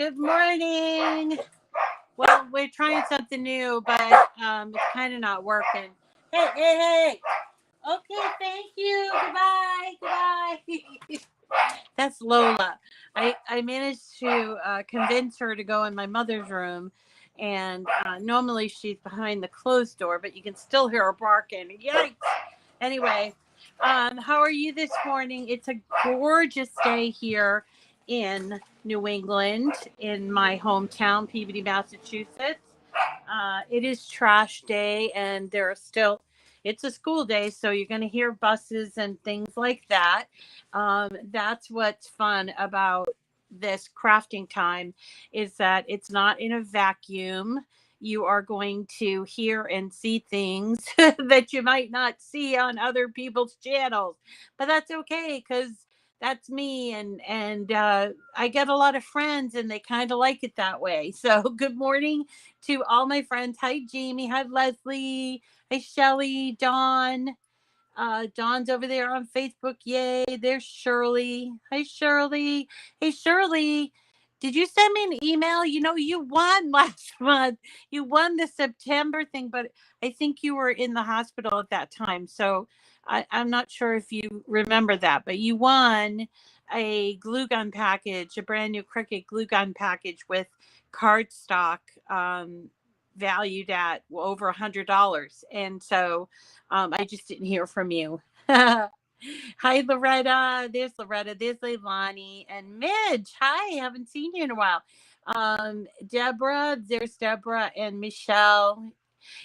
Good morning. Well, we're trying something new, but it's kind of not working. Hey. Okay, thank you. Goodbye. That's Lola. I managed to convince her to go in my mother's room. And normally she's behind the closed door, but you can still hear her barking. Yikes. Anyway, how are you this morning? It's a gorgeous day here in New England, in my hometown, Peabody, Massachusetts. It is trash day, and it's a school day, so you're going to hear buses and things like that. That's what's fun about this crafting time, is that it's not in a vacuum. You are going to hear and see things that you might not see on other people's channels, but that's okay, because that's me, and I get a lot of friends, and they kind of like it that way. So good morning to all my friends. Hi Jamie, hi Leslie, hi Shelly, Dawn. Dawn's over there on Facebook. Yay. There's Shirley. Hi, Shirley. Hey, Shirley, did you send me an email? You know, you won last month. You won the September thing, but I think you were in the hospital at that time. So I'm not sure if you remember that, but you won a glue gun package, a brand new Cricut glue gun package with cardstock, valued at over $100. And so I just didn't hear from you. Hi, Loretta. There's Loretta. There's Leilani and Midge. Hi, haven't seen you in a while. Deborah. There's Deborah and Michelle.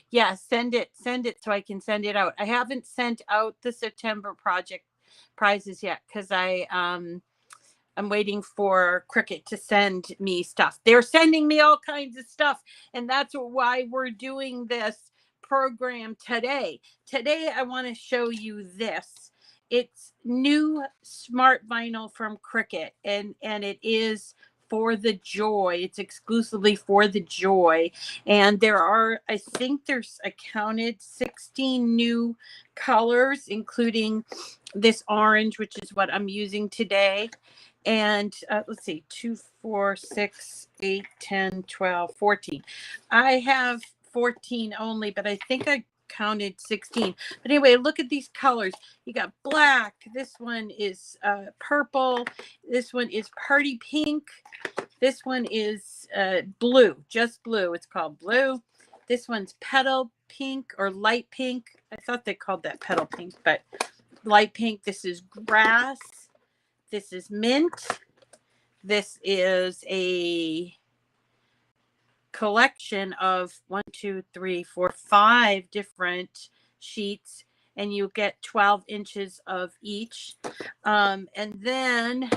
Yeah, send it so I can send it out. I haven't sent out the September project prizes yet because I'm waiting for Cricut to send me stuff. They're sending me all kinds of stuff, and that's why we're doing this program today. Today, I want to show you this. It's new smart vinyl from Cricut, and it is for the Joy. It's exclusively for the Joy, and I think I counted 16 new colors, including this orange, which is what I'm using today. And let's see, 2, 4, 6, 8, 10, 12, 14. I have 14 only, but I think I counted 16. But anyway, look at these colors. You got black. This one is purple. This one is party pink. This one is blue, just blue. It's called blue. This one's petal pink or light pink. I thought they called that petal pink, but light pink. This is grass. This is mint. This is a collection of 1, 2, 3, 4, 5 different sheets, and you get 12 inches of each. And then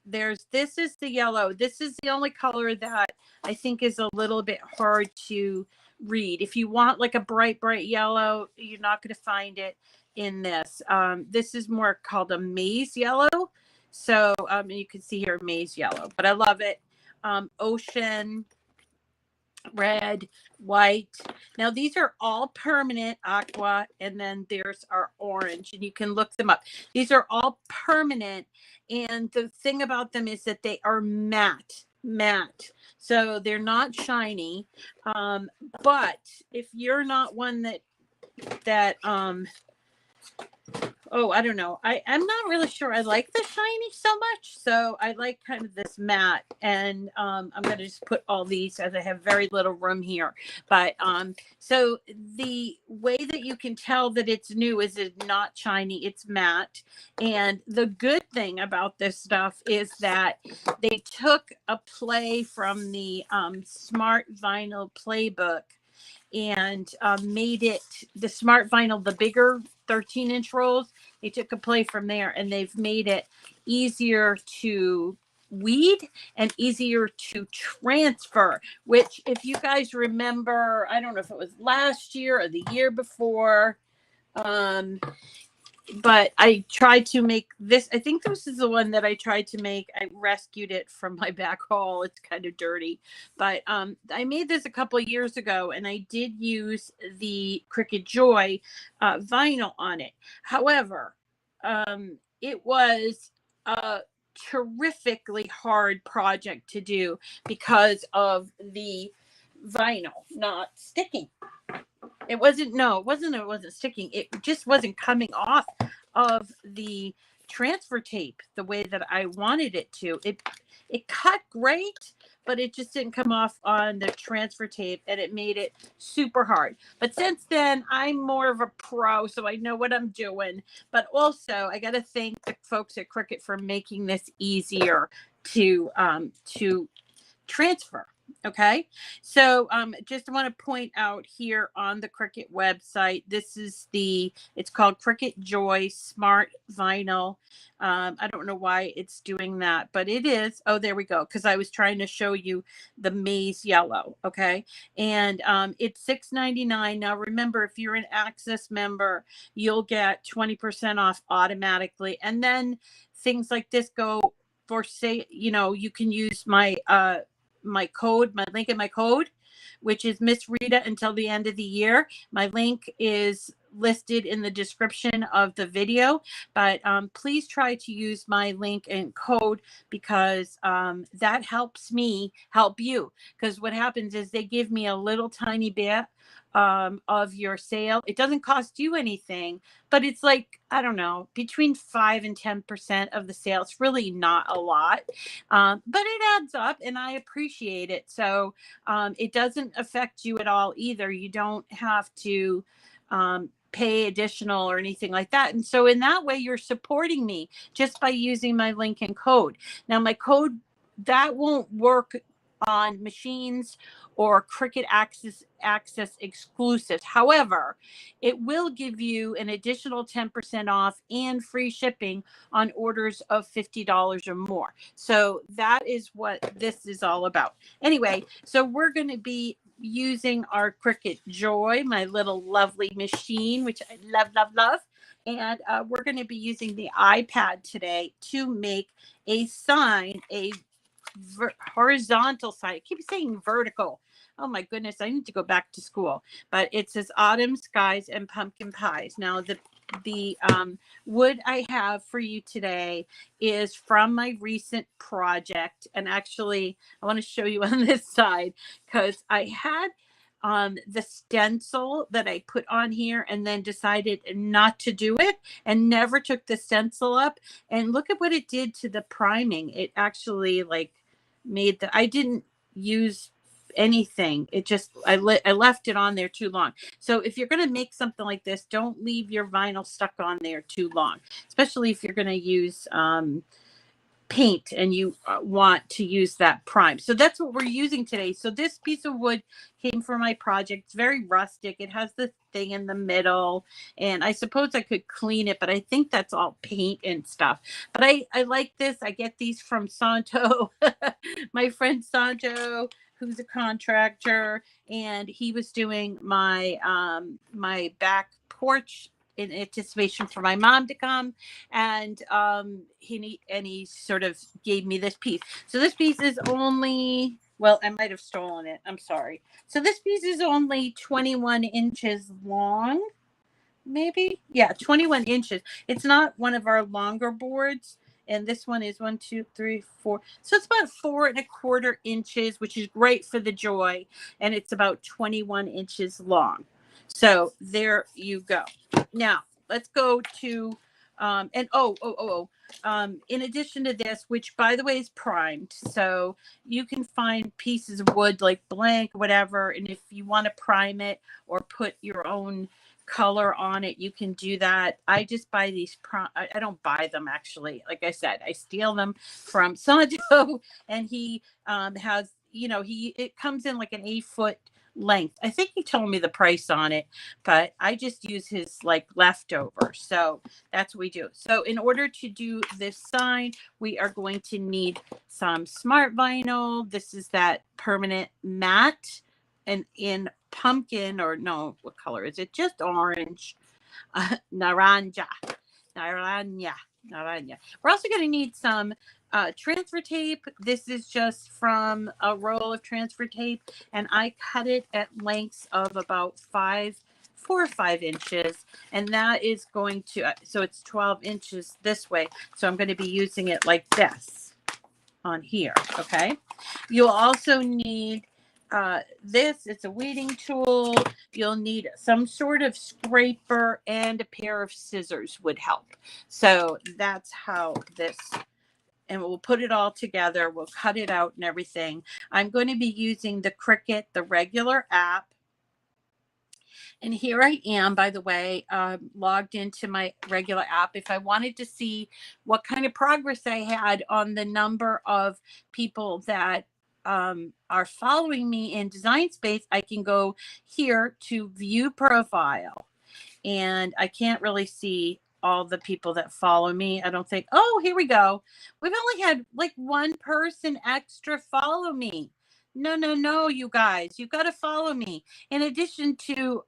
this is the yellow. This is the only color that I think is a little bit hard to read. If you want like a bright yellow, you're not going to find it in this. This is more called a maize yellow. So you can see here maize yellow, but I love it. Ocean, red, white. Now these are all permanent, aqua, and then there's our orange, and you can look them up. These are all permanent, and the thing about them is that they are matte, so they're not shiny. But if you're not one that I don't know. I'm not really sure I like the shiny so much. So I like kind of this matte. And I'm going to just put all these, as I have very little room here. But so the way that you can tell that it's new is it's not shiny, it's matte. And the good thing about this stuff is that they took a play from the Smart Vinyl Playbook and made it the Smart Vinyl, the bigger 13-inch rolls. They took a play from there, and they've made it easier to weed and easier to transfer, which, if you guys remember, I don't know if it was last year or the year before, but I tried to make this. I think this is the one that I tried to make. I rescued it from my back haul. It's kind of dirty, but I made this a couple of years ago, and I did use the Cricut Joy vinyl on it. However, it was terrifically hard project to do because of the vinyl not sticking. It wasn't sticking. It just wasn't coming off of the transfer tape the way that I wanted it to. It cut great, but it just didn't come off on the transfer tape, and it made it super hard. But since then, I'm more of a pro, so I know what I'm doing. But also, I got to thank the folks at Cricut for making this easier to transfer. Okay, so just want to point out here on the Cricut website, it's called Cricut Joy Smart Vinyl. I don't know why it's doing that, but it is. Oh, there we go, because I was trying to show you the maize yellow. Okay, and it's $6.99. Now remember, if you're an Access member, you'll get 20% off automatically, and then things like this go for, say, you can use my link in my code, which is Miss Rita until the end of the year. My link is listed in the description of the video, but please try to use my link and code, because that helps me help you. Because what happens is they give me a little tiny bit of your sale. It doesn't cost you anything, but it's like, I don't know, between 5 and 10% of the sale. It's really not a lot, but it adds up, and I appreciate it. So it doesn't affect you at all either. You don't have to pay additional or anything like that. And so in that way, you're supporting me just by using my link and code. Now, my code, that won't work on machines or Cricut Access exclusives. However, it will give you an additional 10% off and free shipping on orders of $50 or more. So that is what this is all about. Anyway, so we're going to be using our Cricut Joy, my little lovely machine, which I love, love, love. And we're going to be using the iPad today to make a sign, a horizontal sign. I keep saying vertical. Oh my goodness, I need to go back to school. But it says autumn skies and pumpkin pies. Now the wood I have for you today is from my recent project, and actually I want to show you on this side, because I had the stencil that I put on here and then decided not to do it and never took the stencil up, and look at what it did to the priming. It actually I didn't use anything. It just, I left it on there too long. So if you're going to make something like this, don't leave your vinyl stuck on there too long, especially if you're going to use paint and you want to use that prime. So that's what we're using today. So this piece of wood came from my project. It's very rustic. It has the thing in the middle, and I suppose I could clean it, but I think that's all paint and stuff. But I like this. I get these from Santo, my friend Santo, who's a contractor, and he was doing my my back porch in anticipation for my mom to come, and he sort of gave me this piece. So this piece is only, well, I might have stolen it. I'm sorry. So this piece is only 21 inches long, maybe. Yeah, 21 inches. It's not one of our longer boards. And this one is 1, 2, 3, 4. So it's about 4¼ inches, which is great for the Joy. And it's about 21 inches long. So there you go. Now let's go to, in addition to this, which by the way is primed. So you can find pieces of wood like blank, whatever. And if you want to prime it or put your own color on it, you can do that. I just buy these I don't buy them, actually. Like I said, I steal them from Santo, and he has, it comes in like an 8-foot length. I think he told me the price on it, but I just use his leftover. So that's what we do. So in order to do this sign, we are going to need some smart vinyl. This is that permanent matte, and in pumpkin, or no, what color is it? Just orange. Naranja. We're also going to need some transfer tape. This is just from a roll of transfer tape, and I cut it at lengths of about 5 4 or 5 inches, and that is going to, so it's 12 inches this way. So I'm going to be using it like this on here. Okay. You'll also need this. It's a weeding tool. You'll need some sort of scraper, and a pair of scissors would help. So that's how this, and we'll put it all together. We'll cut it out and everything. I'm going to be using the Cricut, the regular app. And here I am, by the way, logged into my regular app. If I wanted to see what kind of progress I had on the number of people that are following me in Design Space, I can go here to view profile. And I can't really see all the people that follow me. I don't think. Oh, here we go. We've only had like one person extra follow me. No, you guys, you've got to follow me. In addition to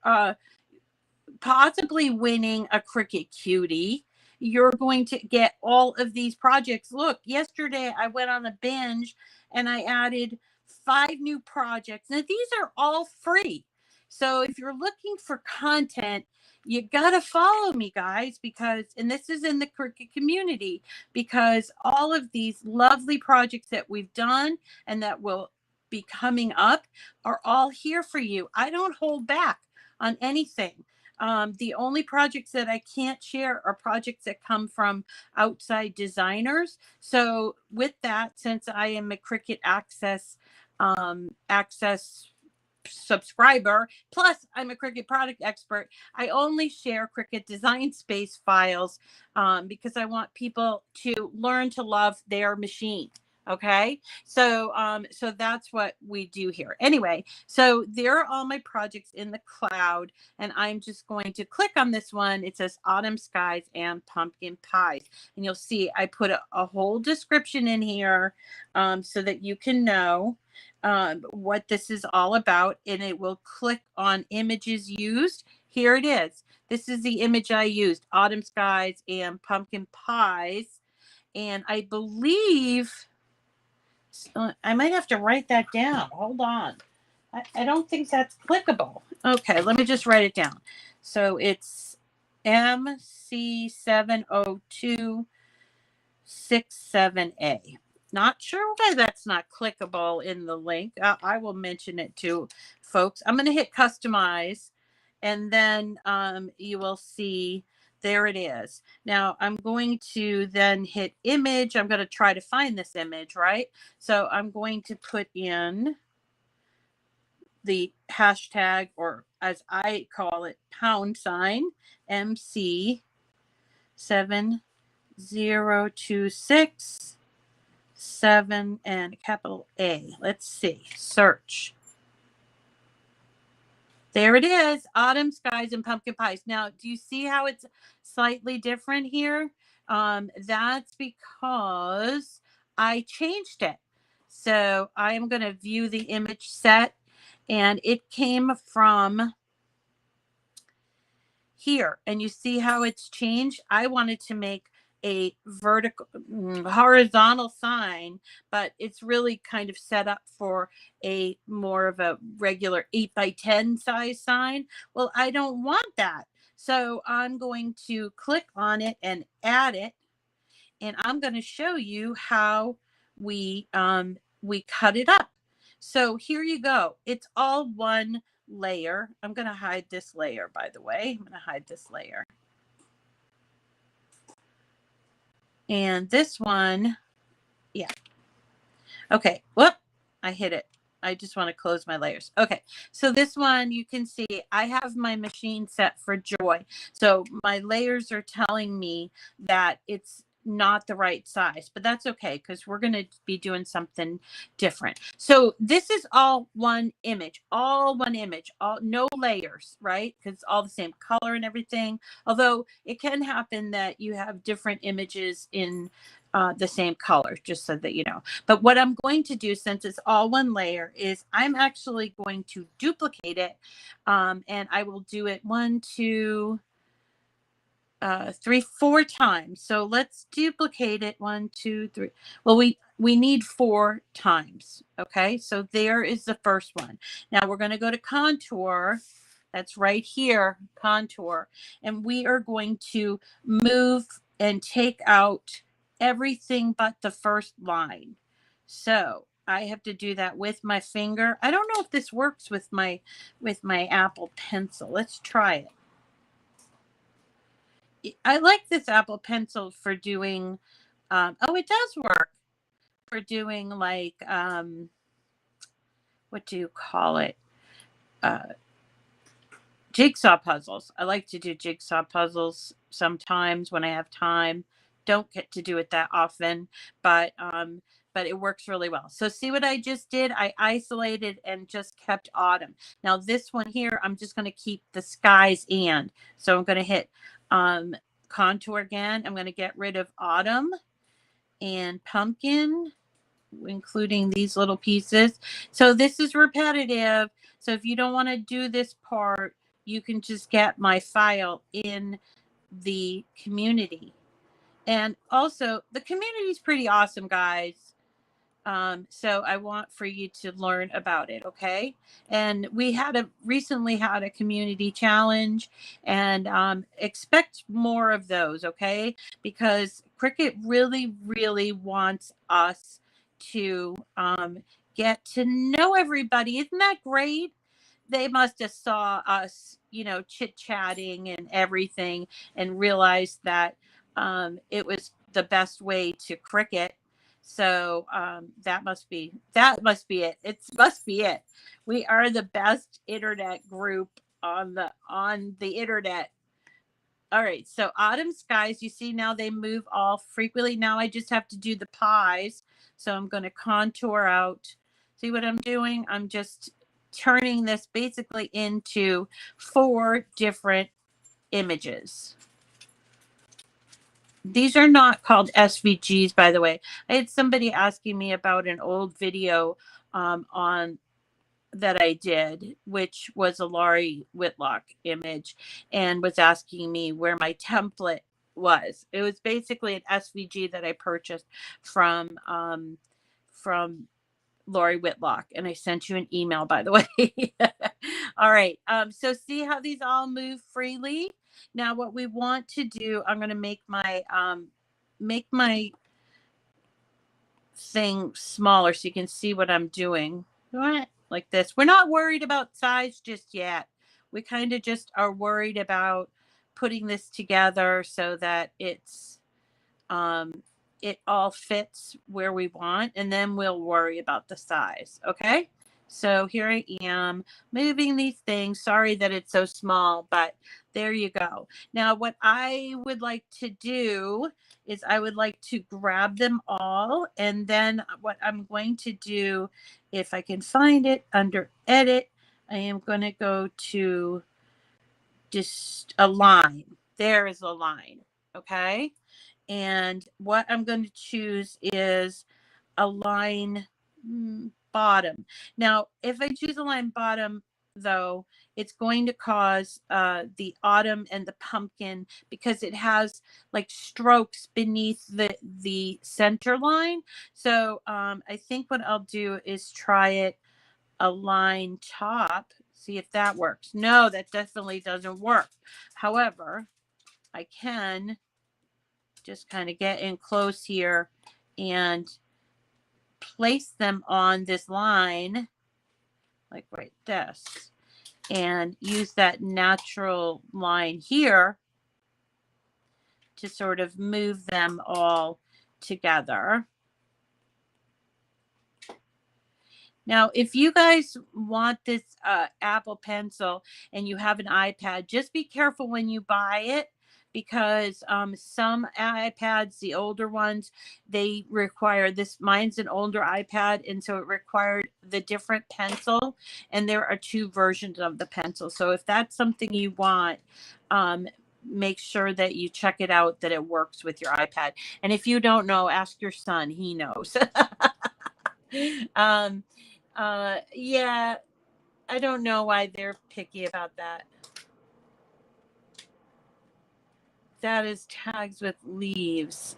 possibly winning a Cricut Cutie, you're going to get all of these projects. Look, yesterday I went on a binge and I added 5 new projects. Now, these are all free. So if you're looking for content, you got to follow me, guys, because, and this is in the Cricut community, because all of these lovely projects that we've done and that will be coming up are all here for you. I don't hold back on anything. The only projects that I can't share are projects that come from outside designers. So with that, since I am a Cricut Access subscriber, plus I'm a Cricut product expert, I only share Cricut Design Space files because I want people to learn to love their machine. Okay, so so that's what we do here. Anyway, so there are all my projects in the cloud, and I'm just going to click on this one. It says Autumn Skies and Pumpkin Pies, and you'll see I put a whole description in here so that you can know what this is all about, and it will click on images used. Here it is. This is the image I used, Autumn Skies and Pumpkin Pies, and I believe I might have to write that down. Hold on. I don't think that's clickable. Okay, let me just write it down. So it's MC70267A. Not sure why that's not clickable in the link. I will mention it to folks. I'm going to hit customize, and then you will see there it is. Now I'm going to then hit image. I'm going to try to find this image, right? So I'm going to put in the hashtag, or as I call it, # MC70267 and capital A. Let's see. Search. There it is, Autumn Skies and Pumpkin Pies. Now, do you see how it's slightly different here? That's because I changed it. So I am going to view the image set, and it came from here. And you see how it's changed? I wanted to make a horizontal sign, but it's really kind of set up for a more of a regular 8x10 size sign. Well, I don't want that. So I'm going to click on it and add it. And I'm going to show you how we cut it up. So here you go. It's all one layer. I'm going to hide this layer, by the way. I'm going to hide this layer. And this one, yeah. Okay, whoop, I hit it. I just want to close my layers. Okay, so this one, you can see I have my machine set for Joy. So my layers are telling me that it's not the right size, but that's okay because we're going to be doing something different. So this is all one image, all no layers, right? Because it's all the same color and everything. Although it can happen that you have different images in the same color, just so that you know. But what I'm going to do, since it's all one layer, is I'm actually going to duplicate it, and I will do it 1, 2, 3, 4 times. So let's duplicate it 1, 2, 3. Well, we need 4 times. Okay, so there is the first one. Now we're going to go to contour, That's right here, contour. And we are going to move and take out everything but the first line. So I have to do that with my finger. I don't know if this works with my Apple Pencil. Let's try it. I like this Apple Pencil for doing, oh, it does work for doing like, what do you call it? Jigsaw puzzles. I like to do jigsaw puzzles sometimes when I have time. Don't get to do it that often, but it works really well. So see what I just did? I isolated and just kept autumn. Now this one here, I'm just going to keep the skies and. So I'm going to hit contour again. I'm going to get rid of autumn and pumpkin, including these little pieces. So this is repetitive. So if you don't want to do this part, you can just get my file in the community. And also the community is pretty awesome, guys. So I want for you to learn about it. Okay. And we recently had a community challenge, and expect more of those. Okay. Because Cricut really, really wants us to get to know everybody. Isn't that great? They must have saw us, chit chatting and everything, and realized that it was the best way to Cricut. So that must be it. It must be it. We are the best internet group on the internet. All right, so autumn skies, you see now they move all frequently. Now I just have to do the pies. So I'm going to contour out. See what I'm doing? I'm just turning this basically into 4 different images. These are not called SVGs, by the way. I had somebody asking me about an old video on that I did, which was a Laurie Whitlock image, and was asking me where my template was. It was basically an SVG that I purchased from Laurie Whitlock, and I sent you an email, by the way. All right. So see how these all move freely. Now, what we want to do, I'm going to make my thing smaller so you can see what I'm doing. Like this. We're not worried about size just yet. We kind of just are worried about putting this together so that it all fits where we want, and then we'll worry about the size. Okay. So here I am moving these things. Sorry that it's so small, but there you go. Now, what I would like to do is I would like to grab them all. And then what I'm going to do, if I can find it under edit, I am going to go to just a line. There is a line. Okay. And what I'm going to choose is a line bottom. Now, if I choose a line bottom, though, it's going to cause the autumn and the pumpkin, because it has like strokes beneath the center line. So I think what I'll do is try it a line top, see if that works. No, that definitely doesn't work. However, I can just kind of get in close here and place them on this line, like right this, and use that natural line here to sort of move them all together. Now, if you guys want this Apple Pencil and you have an iPad, just be careful when you buy it, because some iPads, the older ones, they require this. Mine's an older iPad, and so it required the different pencil, and there are 2 versions of the pencil. So if that's something you want, make sure that you check it out, that it works with your iPad. And if you don't know, ask your son. He knows. Yeah, I don't know why they're picky about that. That is tags with leaves.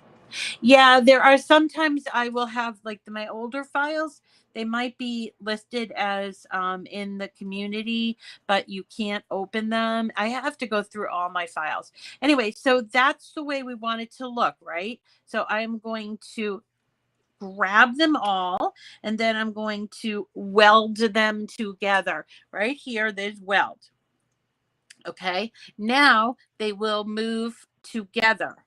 Yeah, there are sometimes I will have like my older files, They might be listed as in the community, but you can't open them. I have to go through all my files. Anyway, so that's the way we want it to look, right? So I'm going to grab them all, and then I'm going to weld them together. Right here, there's weld. Okay, now they will move together.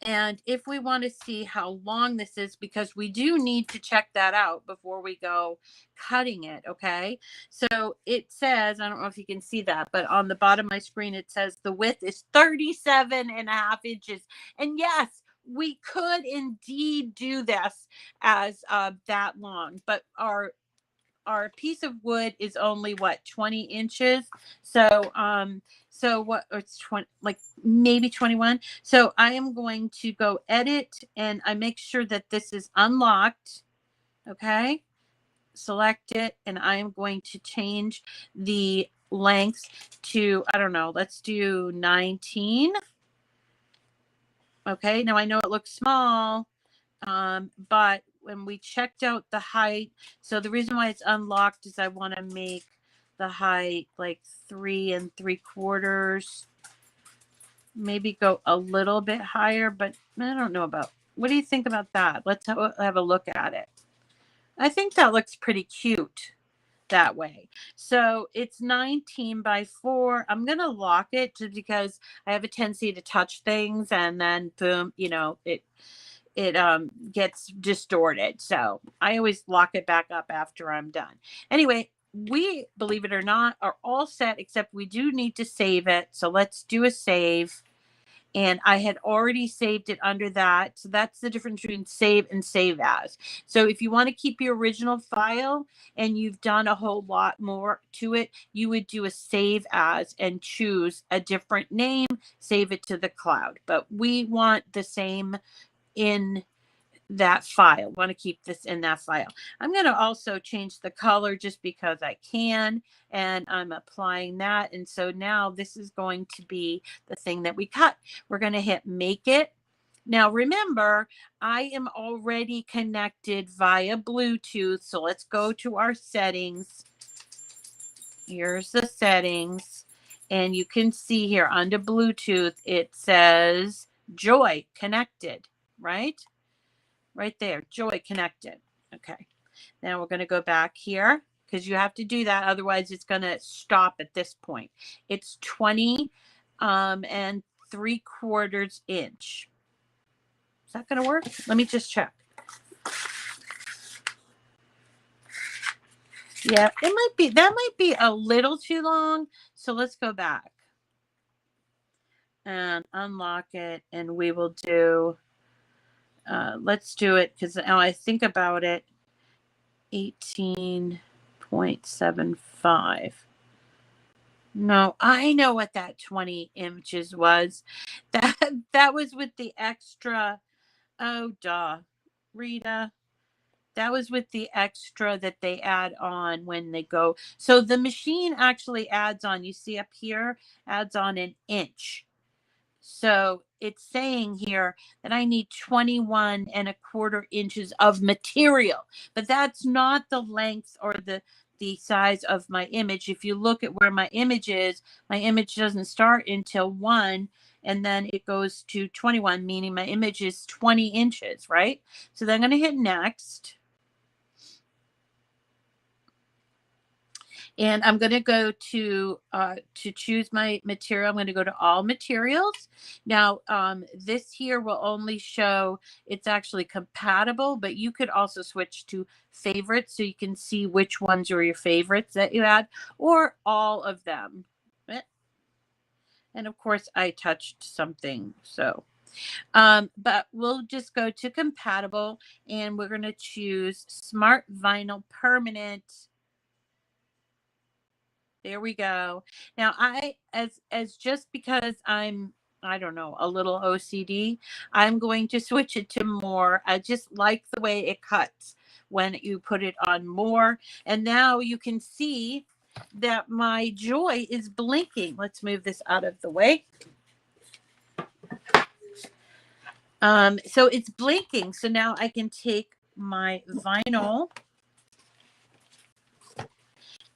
And if we want to see how long this is, because we do need to check that out before we go cutting it, okay? So it says, I don't know if you can see that, but on the bottom of my screen, it says the width is 37.5 inches. And yes, we could indeed do this as that long, but our piece of wood is only what, 20 inches. So what, it's 20, like maybe 21. So I am going to go edit, and I make sure that this is unlocked. Okay, select it, and I am going to change the length to, I don't know, let's do 19. Okay, now I know it looks small, but when we checked out the height, so the reason why it's unlocked is I want to make the height like 3 3/4, maybe go a little bit higher, but I don't know about, what do you think about that? Let's have a look at it. I think that looks pretty cute that way. So it's 19 by 4. I'm going to lock it just because I have a tendency to touch things and then boom, you know, it gets distorted. So I always lock it back up after I'm done. Anyway, we, believe it or not, are all set, except we do need to save it. So let's do a save. And I had already saved it under that. So that's the difference between save and save as. So if you want to keep your original file and you've done a whole lot more to it, you would do a save as and choose a different name, save it to the cloud. But we want the same in that file. Want to keep this in that file. I'm going to also change the color just because I can, and I'm applying that. And so now this is going to be the thing that we cut. We're going to hit make it. Now remember, I am already connected via Bluetooth. So let's go to our settings. Here's the settings. And you can see here under Bluetooth, it says Joy connected, right? Right there, Joy connected. Okay, now we're going to go back here because you have to do that. Otherwise, it's going to stop at this point. It's 20 3/4 inch. Is that going to work? Let me just check. Yeah, it might be. That might be a little too long. So let's go back and unlock it, and we will do. Let's do it because now I think about it. 18.75. No, I know what that 20 inches was. That was with the extra. Oh, duh, Rita. That was with the extra that they add on when they go. So the machine actually adds on. You see up here, adds on an inch. So it's saying here that I need 21.25 inches of material, but that's not the length or the size of my image. If you look at where my image is, my image doesn't start until 1, and then it goes to 21, meaning my image is 20 inches, right? So then I'm going to hit next. And I'm going to go to choose my material. I'm going to go to all materials. Now, this here will only show it's actually compatible, but you could also switch to favorites so you can see which ones are your favorites that you add, or all of them. And of course, I touched something. So, but we'll just go to compatible, and we're going to choose Smart Vinyl Permanent. There we go. Now I, as just because I don't know, a little OCD, I'm going to switch it to more. I just like the way it cuts when you put it on more. And now you can see that my Joy is blinking. Let's move this out of the way. So it's blinking. So now I can take my vinyl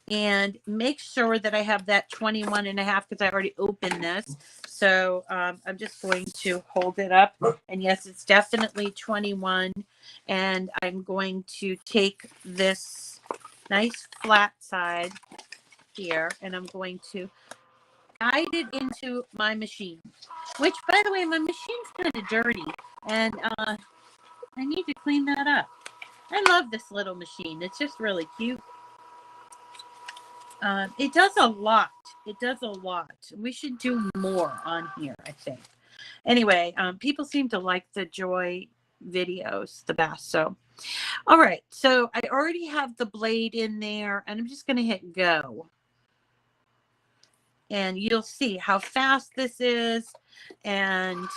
and make sure that I have that 21.5 because I already opened this. So I'm just going to hold it up, and yes, it's definitely 21. And I'm going to take this nice flat side here, and I'm going to guide it into my machine, which, by the way, my machine's kind of dirty, and I need to clean that up. I love this little machine. It's just really cute. It does a lot. It does a lot. We should do more on here, I think. Anyway, people seem to like the Joy videos the best. So, all right. So I already have the blade in there, and I'm just going to hit go. And you'll see how fast this is. And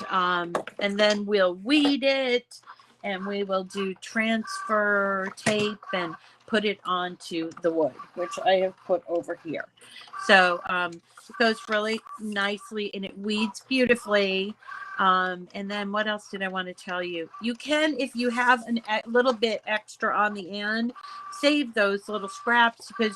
then we'll weed it, and we will do transfer tape and put it onto the wood, which I have put over here. So it goes really nicely, and it weeds beautifully. And then what else did I want to tell you? You can, if you have a little bit extra on the end, save those little scraps, because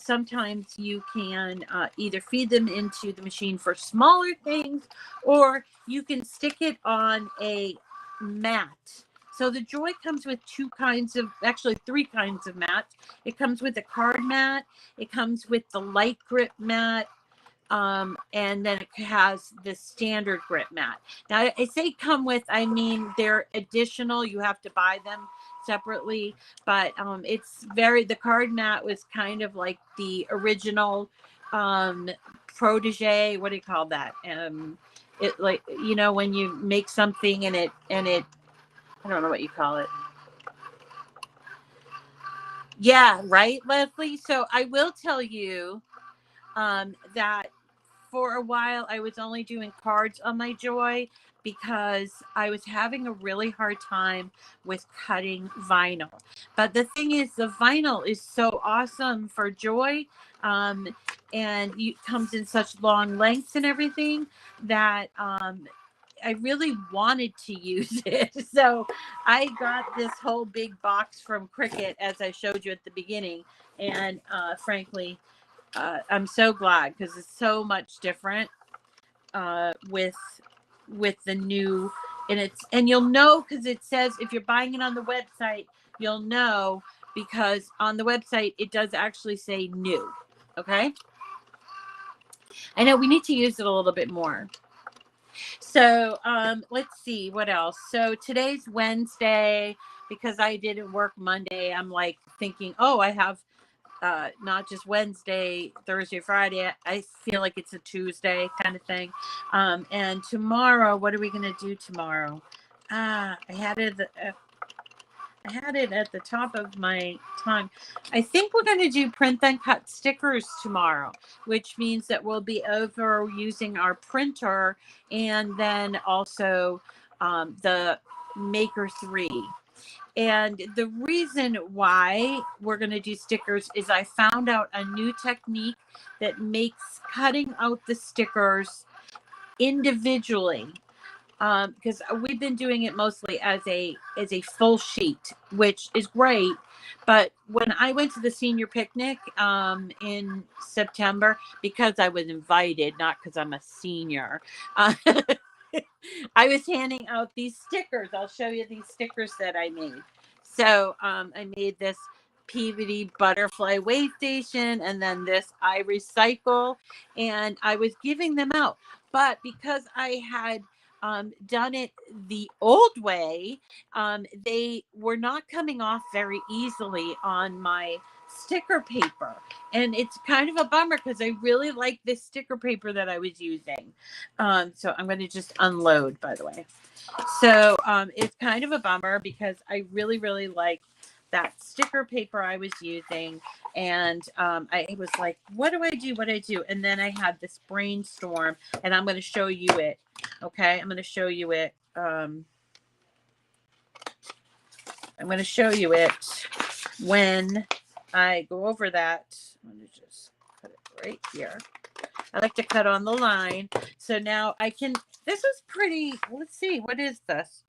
sometimes you can either feed them into the machine for smaller things, or you can stick it on a mat. So the Joy comes with actually three kinds of mats. It comes with a card mat, it comes with the light grip mat, and then it has the standard grip mat. Now, I say come with, I mean they're additional. You have to buy them separately, but the card mat was kind of like the original protege. What do you call that? It, like, when you make something and it I don't know what you call it. Yeah, right, Leslie. So I will tell you that for a while I was only doing cards on my Joy because I was having a really hard time with cutting vinyl. But the thing is, the vinyl is so awesome for Joy, and it comes in such long lengths and everything that I really wanted to use it. So I got this whole big box from Cricut, as I showed you at the beginning. And frankly, I'm so glad, because it's so much different with the new, and you'll know, because it says, if you're buying it on the website, you'll know, because on the website it does actually say new. Okay, I know we need to use it a little bit more. So let's see what else. So today's Wednesday, because I didn't work Monday. I'm like thinking, oh, I have not just Wednesday, Thursday, Friday. I feel like it's a Tuesday kind of thing. And tomorrow, what are we going to do tomorrow? I had it at the top of my tongue. I think we're going to do print then cut stickers tomorrow, which means that we'll be over using our printer, and then also the Maker 3. And the reason why we're going to do stickers is I found out a new technique that makes cutting out the stickers individually, because we've been doing it mostly as a full sheet, which is great. But when I went to the senior picnic in September, because I was invited, not because I'm a senior, I was handing out these stickers. I'll show you these stickers that I made. So I made this Peabody butterfly way station, and then this I recycle, and I was giving them out. But because I had done it the old way, they were not coming off very easily on my sticker paper, and it's kind of a bummer because I really like this sticker paper that I was using. So I'm going to just unload, by the way. So it's kind of a bummer because I really, really like that sticker paper I was using. And I was like, what do I do? What do I do? And then I had this brainstorm, and I'm going to show you it. Okay, I'm going to show you it. I'm going to show you it when I go over that. I'm going to just put it right here. I like to cut on the line. So now I can, this is pretty, let's see, what is this?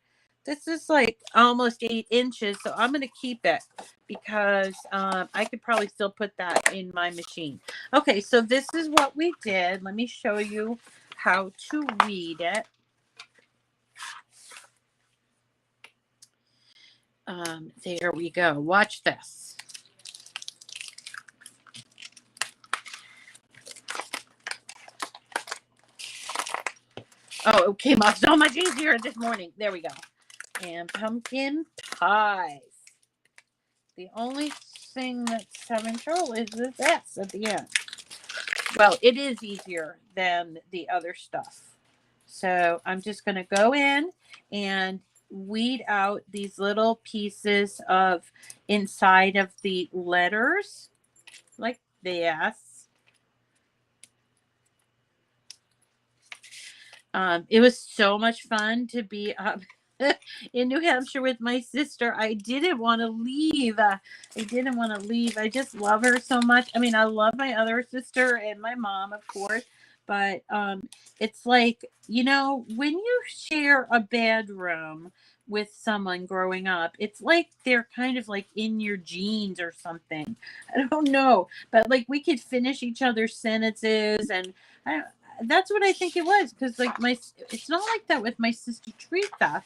This is like almost 8 inches, so I'm going to keep it because I could probably still put that in my machine. Okay, so this is what we did. Let me show you how to weed it. There we go. Watch this. Oh, it came off so much easier this morning. There we go. And pumpkin pies. The only thing that's having trouble is this S at the end. Well, it is easier than the other stuff. So I'm just going to go in and weed out these little pieces of inside of the letters like this. It was so much fun to be up in New Hampshire with my sister. I didn't want to leave. I just love her so much. I mean, I love my other sister and my mom, of course, but it's like, you know, when you share a bedroom with someone growing up, it's like they're kind of like in your genes or something. I don't know, but like we could finish each other's sentences, and that's what I think it was, because like it's not like that with my sister Rita,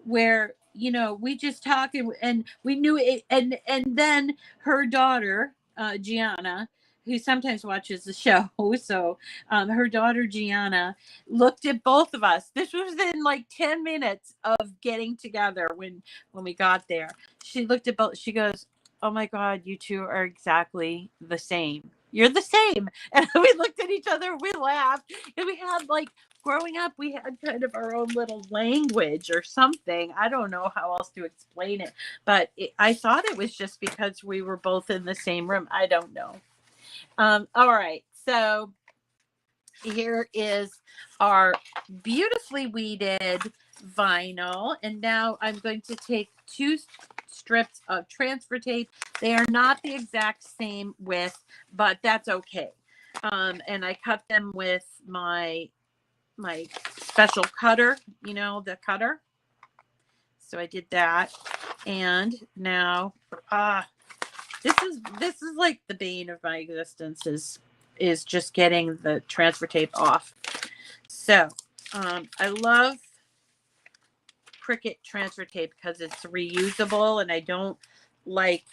where, you know, we just talk and we knew it, and then her daughter Gianna, who sometimes watches the show, so her daughter Gianna looked at both of us. This was in like 10 minutes of getting together when we got there. She looked at both. She goes, "Oh my God, you two are exactly the same. You're the same." And we looked at each other, we laughed, and we had like, growing up, we had kind of our own little language or something. I don't know how else to explain it, but I thought it was just because we were both in the same room. I don't know. All right, so here is our beautifully weeded vinyl, and now I'm going to take 2 strips of transfer tape. They are not the exact same width, but that's okay. And I cut them with my special cutter, you know, the cutter. So I did that, and now this is like the bane of my existence, is just getting the transfer tape off. So I love Cricut transfer tape because it's reusable, and I don't like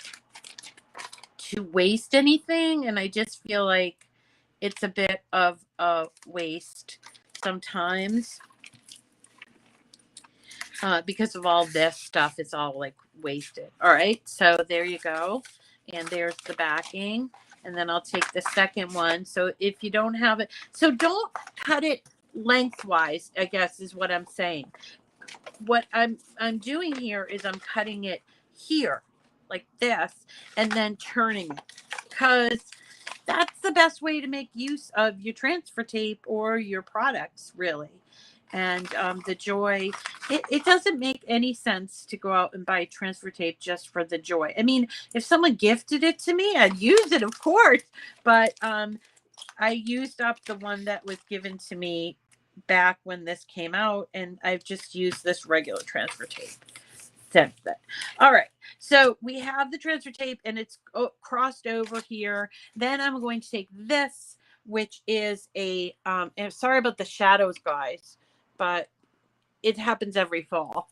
to waste anything, and I just feel like it's a bit of a waste sometimes because of all this stuff. It's all like wasted. All right, so there you go, and there's the backing, and then I'll take the second one. So if you don't have it, so don't cut it lengthwise, I guess is what I'm saying. What I'm doing here is I'm cutting it here like this, and then turning it, because that's the best way to make use of your transfer tape or your products, really. And the joy, it doesn't make any sense to go out and buy transfer tape just for the joy. I mean, if someone gifted it to me, I'd use it, of course, but I used up the one that was given to me back when this came out, and I've just used this regular transfer tape since then. All right, so we have the transfer tape, and it's crossed over here. Then I'm going to take this, which is a and sorry about the shadows, guys, but it happens every fall.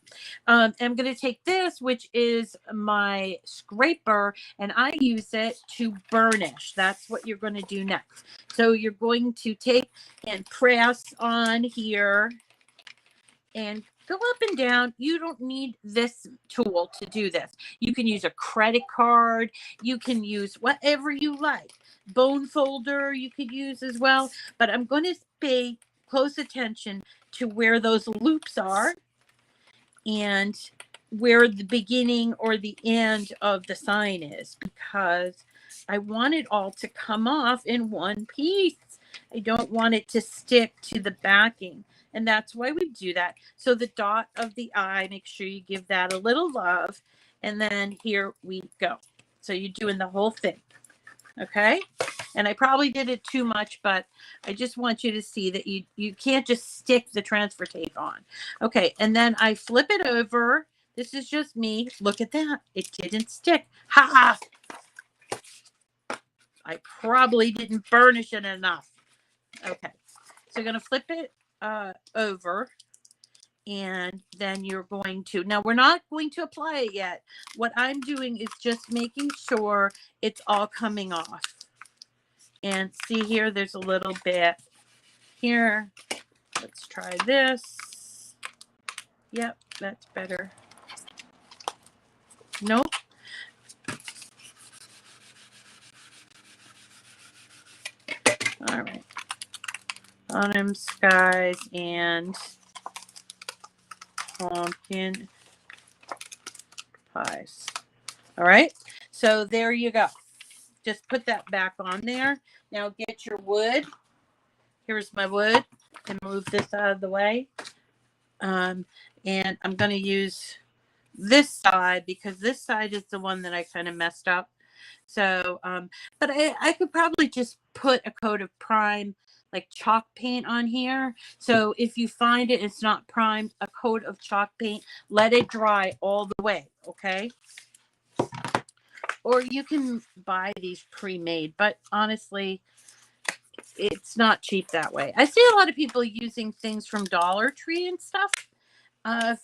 I'm going to take this, which is my scraper, and I use it to burnish. That's what you're going to do next. So you're going to take and press on here and go up and down. You don't need this tool to do this. You can use a credit card. You can use whatever you like. Bone folder you could use as well. But I'm going to pay close attention to where those loops are and where the beginning or the end of the sign is, because I want it all to come off in one piece. I don't want it to stick to the backing, and that's why we do that. So the dot of the I, make sure you give that a little love, and then here we go. So you're doing the whole thing, okay? And I probably did it too much, but I just want you to see that you can't just stick the transfer tape on. Okay, and then I flip it over. This is just me. Look at that. It didn't stick. Ha ha. I probably didn't burnish it enough. Okay, so I'm going to flip it over. And then you're going to, now we're not going to apply it yet. What I'm doing is just making sure it's all coming off. And see here, there's a little bit here. Let's try this. Yep, that's better. Nope. All right. Autumn skies and pumpkin pies. All right. So there you go. Just put that back on there. Now get your wood. Here's my wood. And move this out of the way. And I'm going to use this side because this side is the one that I kind of messed up. So, but I could probably just put a coat of prime, like chalk paint on here. So if you find it's not primed, a coat of chalk paint, let it dry all the way, okay? Or you can buy these pre-made, but honestly, it's not cheap that way. I see a lot of people using things from Dollar Tree and stuff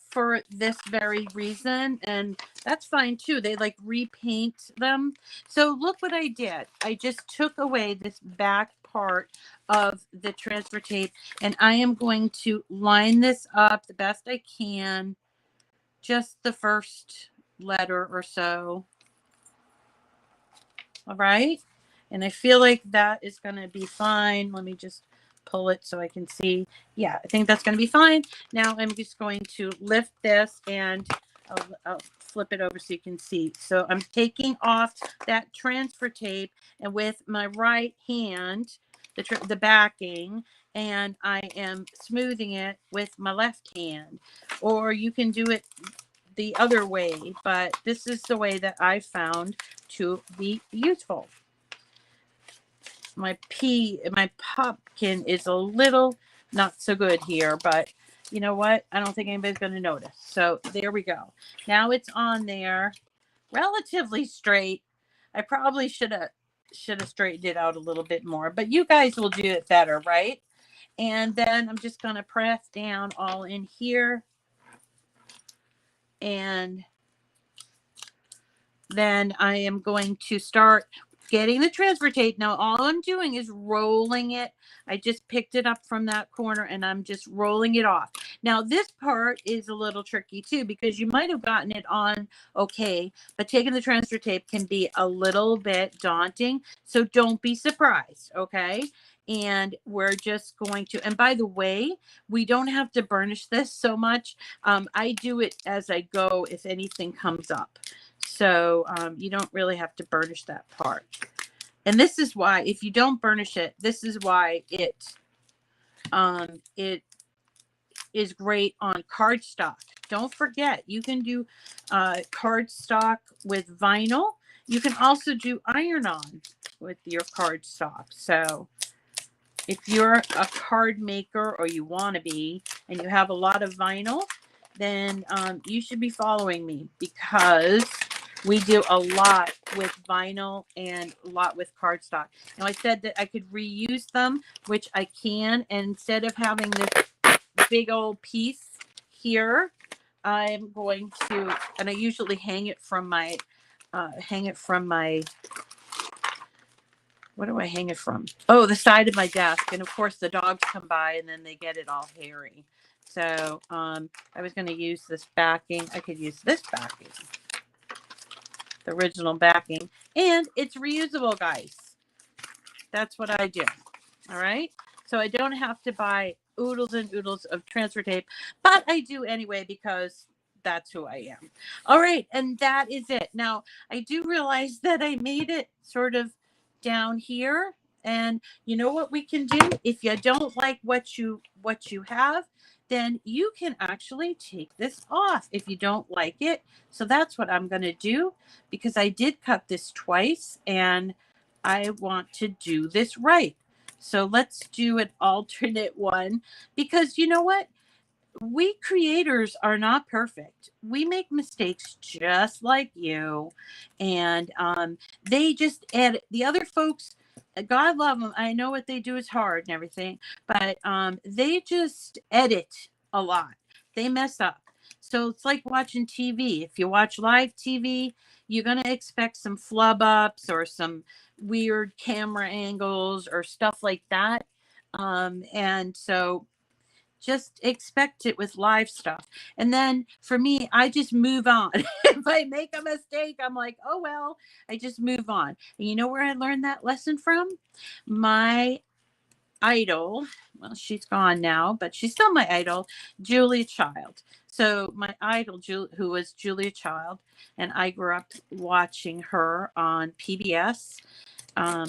for this very reason, and that's fine too. They like repaint them. So look what I did. I just took away this back part of the transfer tape, and I am going to line this up the best I can, just the first letter or so. All right, and I feel like that is going to be fine. Let me just pull it so I can see. Yeah, I think that's going to be fine. Now I'm just going to lift this and I'll flip it over so you can see. So I'm taking off that transfer tape, and with my right hand, the backing, and I am smoothing it with my left hand. Or you can do it the other way, but this is the way that I found to be useful. My pumpkin is a little not so good here, but you know what? I don't think anybody's going to notice. So there we go. Now it's on there, relatively straight. I probably should have straightened it out a little bit more, but you guys will do it better, right? And then I'm just going to press down all in here. And then I am going to start getting the transfer tape. Now all I'm doing is rolling it. I just picked it up from that corner and I'm just rolling it off. Now this part is a little tricky too, because you might have gotten it on okay, but taking the transfer tape can be a little bit daunting. So don't be surprised, okay? And we're just going to, and by the way, we don't have to burnish this so much. I do it as I go if anything comes up. So you don't really have to burnish that part. And this is why, if you don't burnish it, this is why it is great on cardstock. Don't forget, you can do cardstock with vinyl. You can also do iron-on with your cardstock. So if you're a card maker, or you want to be, and you have a lot of vinyl, then you should be following me, because we do a lot with vinyl and a lot with cardstock. Now I said that I could reuse them, which I can. And instead of having this big old piece here, I'm going to, and I usually hang it from my, what do I hang it from? Oh, the side of my desk. And of course the dogs come by and then they get it all hairy. So I was going to use this backing. I could use this backing, the original backing, and it's reusable, guys. That's what I do. All right. So I don't have to buy oodles and oodles of transfer tape, but I do anyway, because that's who I am. All right. And that is it. Now I do realize that I made it sort of down here, and you know what we can do? If you don't like what you have, then you can actually take this off if you don't like it. So that's what I'm going to do, because I did cut this twice, and I want to do this right. So let's do an alternate one, because you know what? We creators are not perfect. We make mistakes just like you. And they just add the other folks, God love them. I know what they do is hard and everything, but they just edit a lot. They mess up. So it's like watching TV. If you watch live TV, you're going to expect some flub ups or some weird camera angles or stuff like that. And so just expect it with live stuff. And then for me, I just move on. If I make a mistake, I'm like, oh, well, I just move on. And you know where I learned that lesson from? My idol. Well, she's gone now, but she's still my idol, Julia Child. So my idol, who was Julia Child, and I grew up watching her on PBS,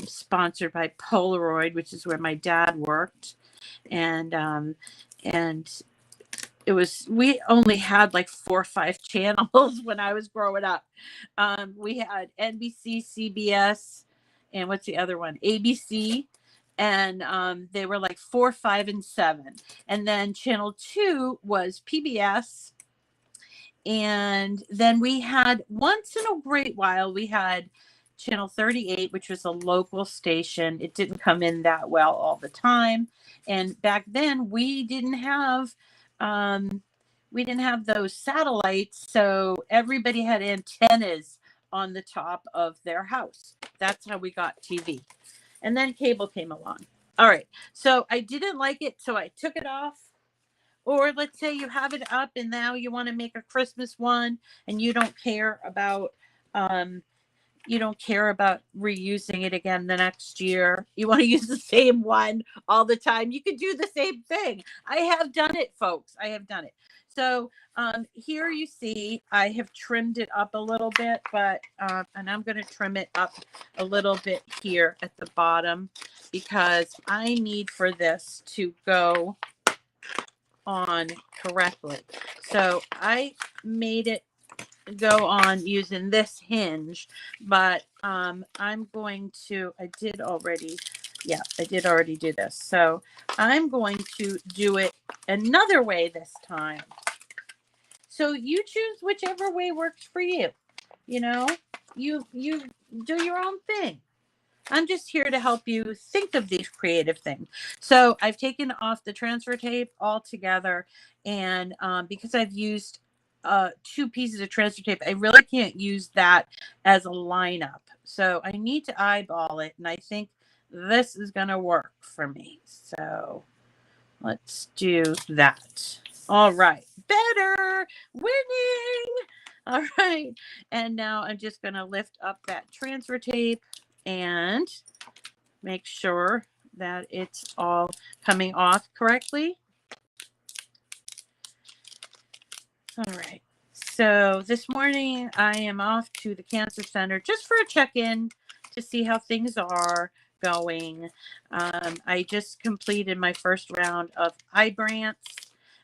sponsored by Polaroid, which is where my dad worked. And it was, we only had like 4 or 5 channels when I was growing up. We had NBC, CBS, and what's the other one? ABC. And they were like 4, 5, and 7. And then channel 2 was PBS. And then we had, once in a great while, we had channel 38, which was a local station. It didn't come in that well all the time. And back then we didn't have those satellites, so everybody had antennas on the top of their house. That's how we got TV. And then cable came along. All right. So I didn't like it, so I took it off. Or let's say you have it up and now you want to make a Christmas one and you don't care about reusing it again the next year. You want to use the same one all the time. You could do the same thing. I have done it, folks. I have done it. So here you see I have trimmed it up a little bit, but and I'm going to trim it up a little bit here at the bottom because I need for this to go on correctly. So I made it go on using this hinge, but I'm going to, I did already do this. So I'm going to do it another way this time. So you choose whichever way works for you. You know, you do your own thing. I'm just here to help you think of these creative things. So I've taken off the transfer tape altogether, and because I've used 2 pieces of transfer tape, I really can't use that as a lineup. So I need to eyeball it, and I think this is going to work for me. So let's do that. All right. Better. Winning. All right. And now I'm just going to lift up that transfer tape and make sure that it's all coming off correctly. All right. So this morning I am off to the cancer center just for a check-in to see how things are going. I just completed my first round of Ibrance,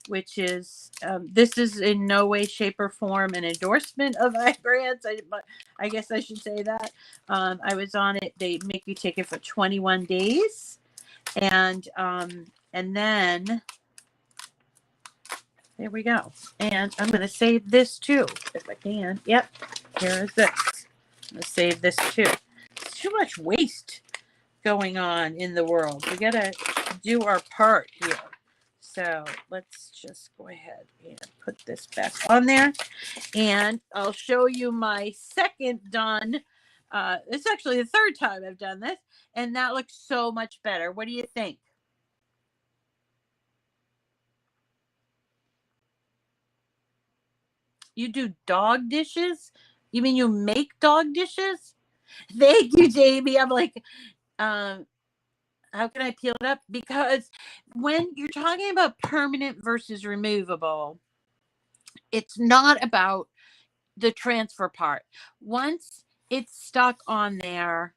which is, this is in no way, shape, or form an endorsement of Ibrance. I guess I should say that. I was on it. They make you take it for 21 days. And then there we go. And I'm going to save this too, if I can. Yep. Here is this. I'm going to save this too. It's too much waste going on in the world. We got to do our part here. So let's just go ahead and put this back on there. And I'll show you my second done. It's actually the 3rd time I've done this. And that looks so much better. What do you think? You do dog dishes? You mean you make dog dishes? Thank you, Jamie. I'm like, how can I peel it up? Because when you're talking about permanent versus removable, it's not about the transfer part. Once it's stuck on there,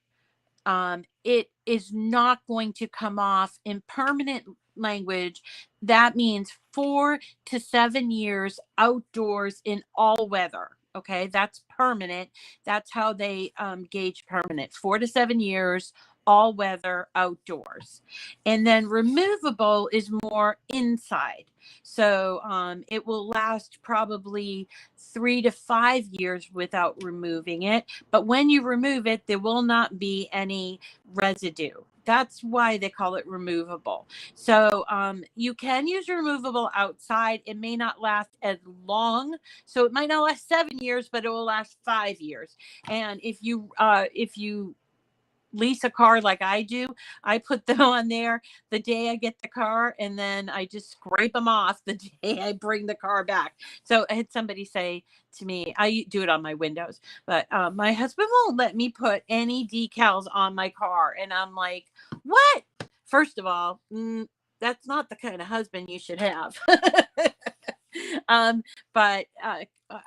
it is not going to come off. In permanent language, that means 4 to 7 years outdoors in all weather. Okay, that's permanent. That's how they gauge permanent. 4 to 7 years, all weather, outdoors. And then removable is more inside. So it will last probably 3 to 5 years without removing it. But when you remove it, there will not be any residue. That's why they call it removable. So you can use removable outside. It may not last as long, so it might not last 7 years, but it will last 5 years. And if you lease a car like I do, I put them on there the day I get the car, and then I just scrape them off the day I bring the car back. So I had somebody say to me, I do it on my windows, but my husband won't let me put any decals on my car. And I'm like, what? First of all, that's not the kind of husband you should have. But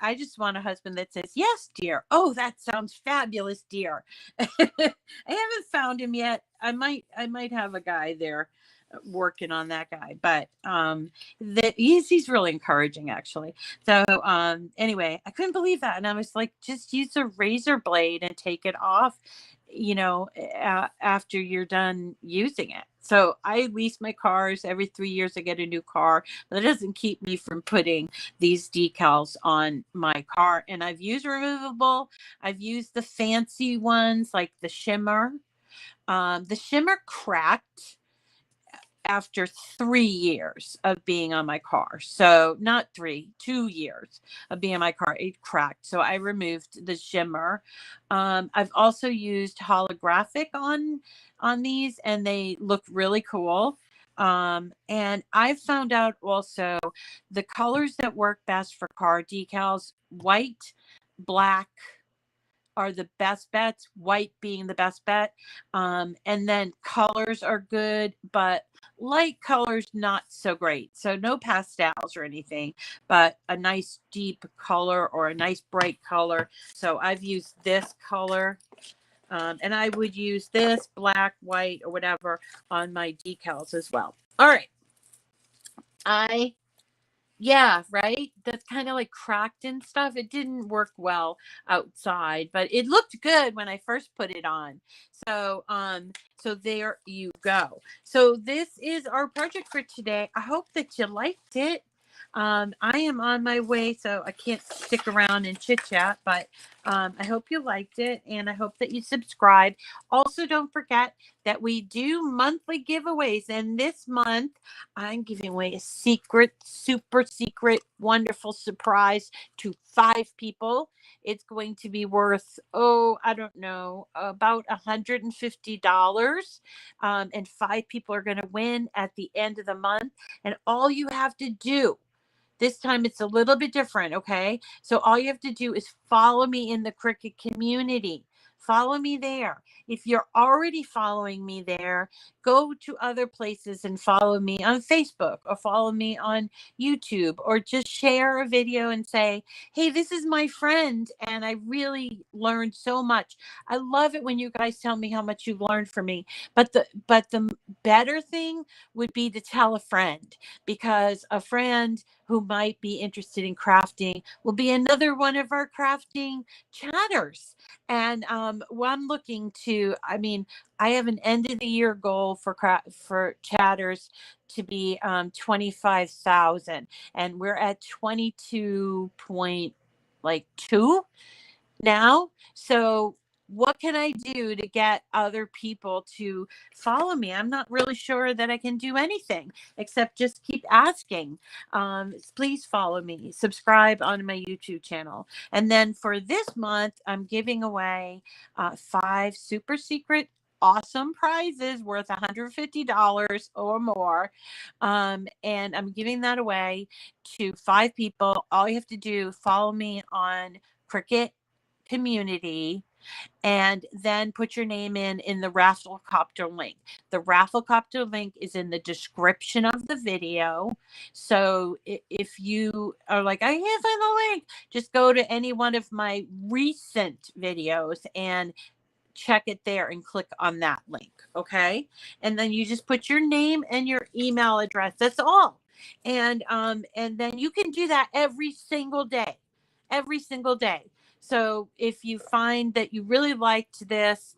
I just want a husband that says, yes, dear. Oh, that sounds fabulous, dear. I haven't found him yet. I might have a guy there working on that guy, but he's really encouraging, actually. So anyway, I couldn't believe that, and I was like, just use a razor blade and take it off, after you're done using it. So I lease my cars every 3 years. I get a new car, but that doesn't keep me from putting these decals on my car. And I've used removable. I've used the fancy ones like the shimmer. The shimmer cracked after 3 years of being on my car. So not 3, 2 years of being on my car, it cracked. So I removed the shimmer. I've also used holographic on these, and they look really cool. And I've found out also the colors that work best for car decals: white, black are the best bets, white being the best bet. And then colors are good, but light colors not so great. So no pastels or anything, but a nice deep color or a nice bright color. So I've used this color. And I would use this black, white, or whatever on my decals as well. All right. Yeah, right. That's kind of like cracked and stuff. It didn't work well outside, but it looked good when I first put it on. So there you go. So this is our project for today. I hope that you liked it. I am on my way, so I can't stick around and chit chat, but I hope you liked it, and I hope that you subscribe. Also, don't forget that we do monthly giveaways, and this month I'm giving away a secret, super secret, wonderful surprise to 5 people. It's going to be worth, I don't know, about $150. And 5 people are going to win at the end of the month. And all you have to do, this time it's a little bit different, okay? So all you have to do is follow me in the Cricut community. Follow me there. If you're already following me there, go to other places and follow me on Facebook or follow me on YouTube, or just share a video and say, hey, this is my friend and I really learned so much. I love it when you guys tell me how much you've learned from me. But the better thing would be to tell a friend, because a friend who might be interested in crafting will be another one of our crafting chatters. And I'm looking to, I have an end of the year goal for chatters to be 25,000, and we're at 22.2 now. So what can I do to get other people to follow me? I'm not really sure that I can do anything except just keep asking. Please follow me, subscribe on my YouTube channel. And then for this month, I'm giving away 5 super secret awesome prizes worth $150 or more. And I'm giving that away to 5 people. All you have to do, follow me on Cricut community, and then put your name in the Rafflecopter link. The Rafflecopter link is in the description of the video. So if you are like, I can't find the link, just go to any one of my recent videos and check it there and click on that link. Okay. And then you just put your name and your email address. That's all. And then you can do that every single day. every single day. So if you find that you really liked this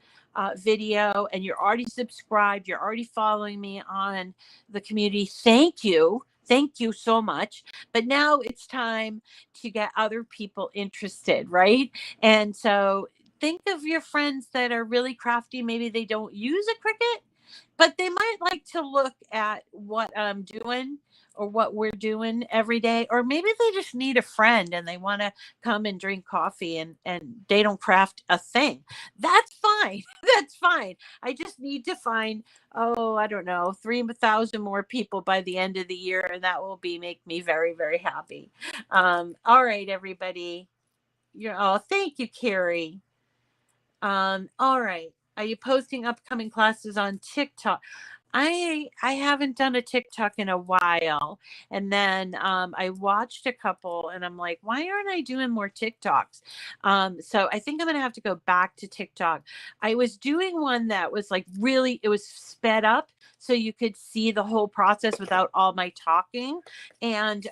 video and you're already subscribed, you're already following me on the community, thank you. Thank you so much. But now it's time to get other people interested, right? And so think of your friends that are really crafty. Maybe they don't use a Cricut, but they might like to look at what I'm doing or what we're doing every day. Or maybe they just need a friend and they want to come and drink coffee and they don't craft a thing. That's fine. That's fine. I just need to find, oh, I don't know, 3,000 more people by the end of the year. And that will make me very, very happy. All right, everybody. Oh, thank you, Carrie. All right. Are you posting upcoming classes on TikTok? I haven't done a TikTok in a while. And then I watched a couple and I'm like, why aren't I doing more TikToks? So I think I'm gonna have to go back to TikTok. I was doing one that was like really, it was sped up so you could see the whole process without all my talking. And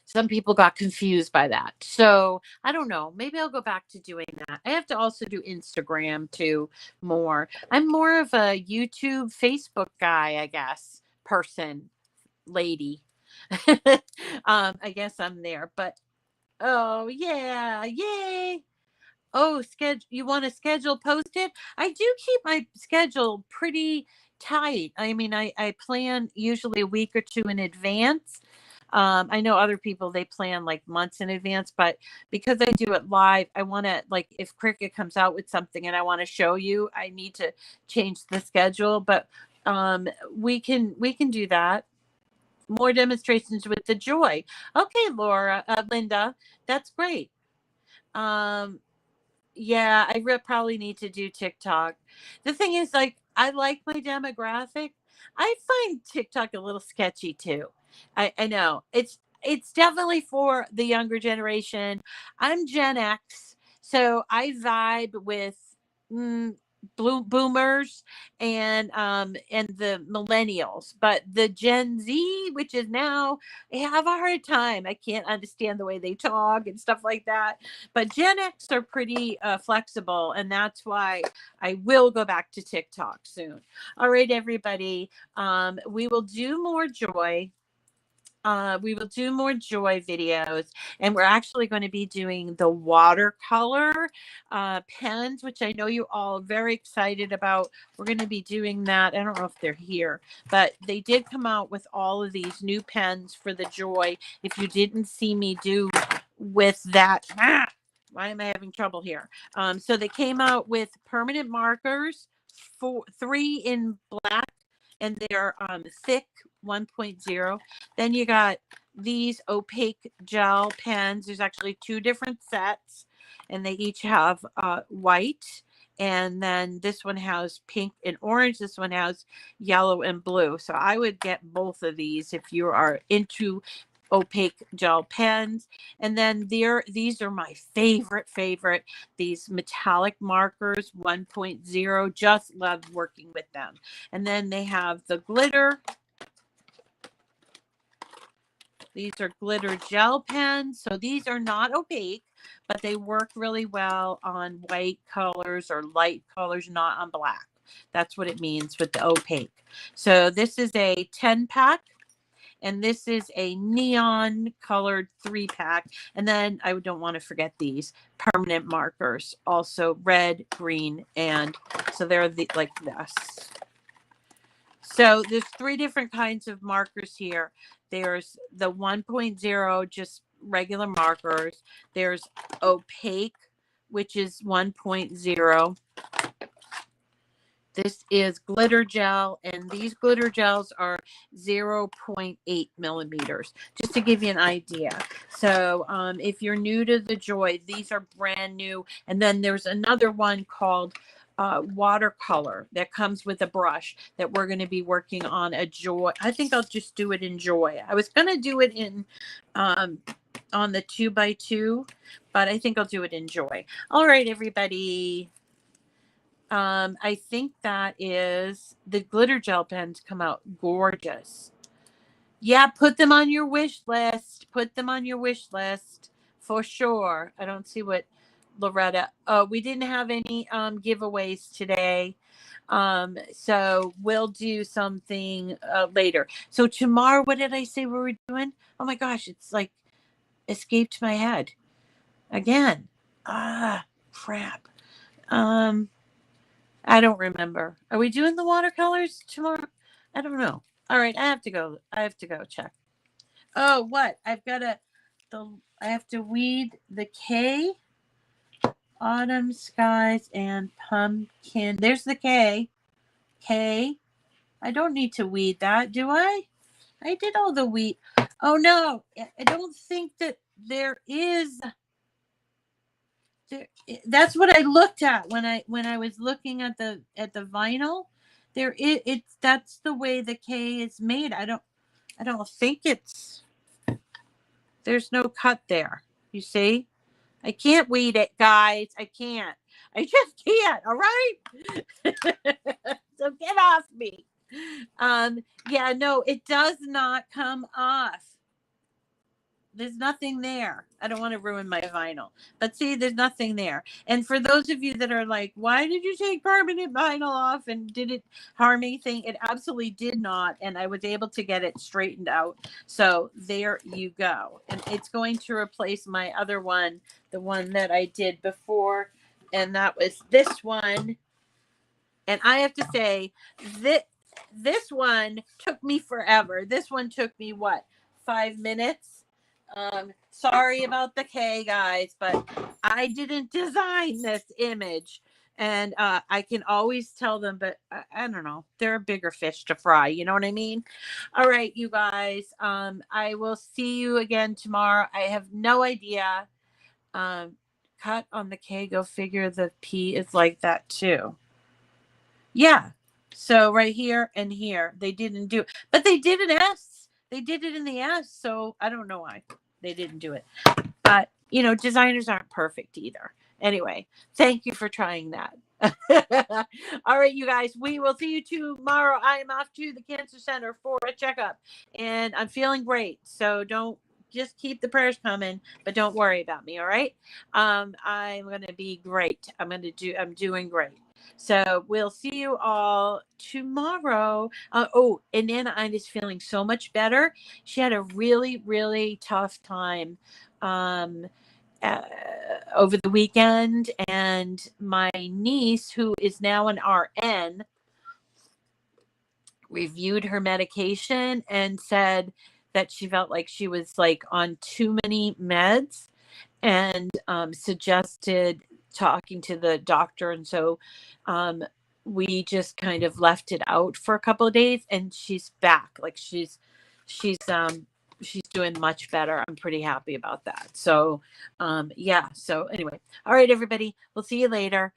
some people got confused by that. So I don't know. Maybe I'll go back to doing that. I have to also do Instagram too more. I'm more of a YouTube, Facebook guy, I guess, person, lady. I guess I'm there. But oh yeah, yay. Oh, schedule. You want to schedule posted? I do keep my schedule pretty tight. I mean, I plan usually a week or two in advance. I know other people, they plan like months in advance, but because I do it live, I want to, like, if Cricut comes out with something and I want to show you, I need to change the schedule. But we can do that. More demonstrations with the Joy. Okay, Laura, Linda, that's great. Um, yeah, I probably need to do TikTok. The thing is, like, I like my demographic. I find TikTok a little sketchy too. I know it's definitely for the younger generation. I'm Gen X, so I vibe with mm, boomers and the millennials, but the Gen Z, which is now, I have a hard time. I can't understand the way they talk and stuff like that. But Gen X are pretty flexible, and that's why I will go back to TikTok soon. All right, everybody. We will do more Joy. We will do more Joy videos, and we're actually going to be doing the watercolor pens, which I know you all are very excited about. We're going to be doing that. I don't know if they're here, but they did come out with all of these new pens for the Joy. If you didn't see me do with that, why am I having trouble here? So they came out with permanent markers, three in black, and they're thick 1.0. Then you got these opaque gel pens. There's actually two different sets, and they each have white. And then this one has pink and orange. This one has yellow and blue. So I would get both of these if you are into opaque gel pens. And then these are my favorite, these metallic markers 1.0. Just love working with them. And then they have the glitter. These are glitter gel pens. So these are not opaque, but they work really well on white colors or light colors, not on black. That's what it means with the opaque. So this is a 10-pack. And this is a neon colored 3-pack. And then I don't want to forget these permanent markers, also red, green, and so they're like this. So there's 3 different kinds of markers here. There's the 1.0, just regular markers. There's opaque, which is 1.0. This is glitter gel, and these glitter gels are 0.8 millimeters, just to give you an idea. So if you're new to the Joy, these are brand new. And then there's another one called watercolor that comes with a brush that we're going to be working on a Joy. I think I'll just do it in Joy. I was going to do it in on the 2x2, but I think I'll do it in Joy. All right, everybody. I think that is the glitter gel pens come out gorgeous. Yeah, put them on your wish list. Put them on your wish list for sure. I don't see what Loretta. Oh, we didn't have any giveaways today. So we'll do something later. So tomorrow, what did I say we were doing? Oh my gosh, it's like escaped my head again. Ah, crap. Um, I don't remember. Are we doing the watercolors tomorrow? I don't know. All right, I have to go. I have to go check. Oh, what? I have to weed the K, autumn skies and pumpkin. There's the K. K. I don't need to weed that, do I? I did all the weed. Oh no, I don't think that there is. There, that's what I looked at when I was looking at the vinyl. It's that's the way the K is made. I don't think it's. There's no cut there. You see? I can't weed it, guys. I can't. I just can't. All right. So get off me. Yeah, no, it does not come off. There's nothing there. I don't want to ruin my vinyl. But see, there's nothing there. And for those of you that are like, why did you take permanent vinyl off and did it harm anything? It absolutely did not. And I was able to get it straightened out. So there you go. And it's going to replace my other one, the one that I did before. And that was this one. And I have to say, this one took me forever. This one took me, what, 5 minutes? Sorry about the K, guys, but I didn't design this image. And I can always tell them, but I don't know. They're a bigger fish to fry. You know what I mean? All right, you guys. I will see you again tomorrow. I have no idea. Cut on the K, go figure the P is like that too. Yeah. So right here and here, they didn't do it. But they did an S. They did it in the S. So I don't know why they didn't do it. But, you know, designers aren't perfect either. Anyway, thank you for trying that. All right, you guys, we will see you tomorrow. I am off to the cancer center for a checkup and I'm feeling great. So don't just keep the prayers coming, but don't worry about me. All right. I'm going to be great. I'm doing great. So we'll see you all tomorrow. Oh, and Anna is feeling so much better. She had a really, really tough time over the weekend, and my niece, who is now an RN, reviewed her medication and said that she felt like she was like on too many meds, and suggested talking to the doctor. And so we just kind of left it out for a couple of days, and she's back. Like she's doing much better. I'm pretty happy about that. So yeah. So anyway, all right, everybody, we'll see you later.